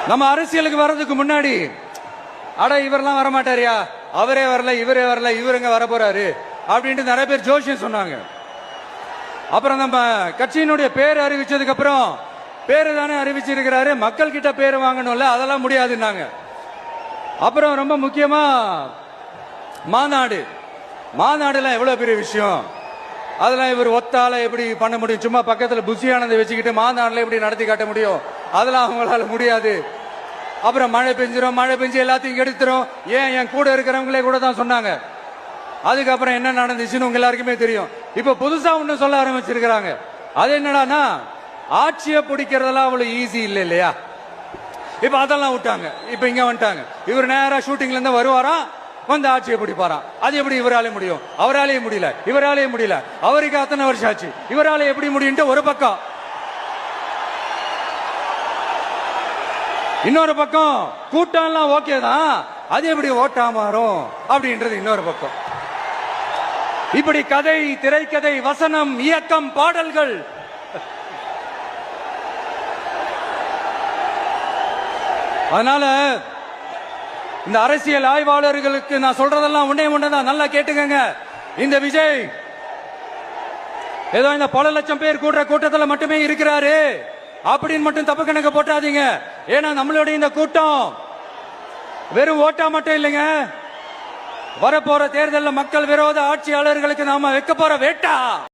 நம்ம அரசியலுக்கு வர்றதுக்கு முன்னாடி அட இவரெல்லாம் வரமாட்டாரியா, அவரே வரல இவரே வரல இவருங்க வர போறாரு அப்படின்ட்டு நிறைய பேர் ஜோஷியம் சொன்னாங்க. அப்புறம் நம்ம கட்சியினுடைய பேர் அறிவிச்சதுக்கு அப்புறம் பேரு தானே அறிவிச்சிருக்கிறாரு, மக்கள் கிட்ட பேர் வாங்கணும்ல, அதெல்லாம் முடியாதுன்னாங்க. அப்புறம் ரொம்ப முக்கியமா மாநாடுலாம் எவ்வளவு பெரிய விஷயம், அதெல்லாம் இவர் ஒத்தால எப்படி பண்ண முடியும், சும்மா பக்கத்துல புசியானதை வச்சுக்கிட்டு மாநாடுல எப்படி நடத்தி காட்ட முடியும், அதெல்லாம் அவங்களால முடியாது. அப்புறம் மழை பெஞ்சு எல்லாத்தையும் எடுத்துரும், ஏன் என் கூட இருக்கிறவங்களே கூட தான் சொன்னாங்க. அதுக்கப்புறம் என்ன நடந்துச்சுன்னு உங்க எல்லாருக்குமே தெரியும். இப்ப புதுசா ஒண்ணு சொல்ல ஆரம்பிச்சிருக்கிறாங்க. அது என்னடானா, ஆட்சியை பிடிக்கிறதெல்லாம் அவ்வளவு ஈஸி இல்லை இல்லையா. இப்ப அதெல்லாம் விட்டாங்க, இப்ப இங்க வந்துட்டாங்க. இவர் நேரா ஷூட்டிங்ல இருந்து வருவாராம், வந்து ஆட்சியை பிடிப்பாராம். அது எப்படி இவராலே முடியும், அவராலே முடியல, இவராலே முடியல, அவருக்கு அத்தனை வருஷம் ஆச்சு, இவராலே எப்படி முடியும் ஒரு பக்கம். இன்னொரு பக்கம் கூட்டம் எல்லாம் ஓகே தான், அது எப்படி ஓட்டா மாறும் அப்படின்றது இன்னொரு பக்கம். இப்படி கதை, திரைக்கதை, வசனம், இயக்கம், பாடல்கள், அதனால இந்த அரசியல் ஆய்வாளர்களுக்கு நான் சொல்றதெல்லாம் ஒன்னே ஒண்ணுதான், நல்லா கேட்டுக்கங்க. இந்த விஜய் ஏதோ இந்த பல லட்சம் பேர் கூடுற கூட்டத்தில் மட்டுமே இருக்கிறாரு அப்படின்னு மட்டும் தப்பு கணக்கு போட்டாதீங்க. ஏன்னா நம்மளுடைய இந்த கூட்டம் வெறும் ஓட்டா மட்டும் இல்லைங்க, வரப்போற தேர்தலில் மக்கள் விரோத ஆட்சியாளர்களுக்கு நாம வைக்க போற வேட்டா.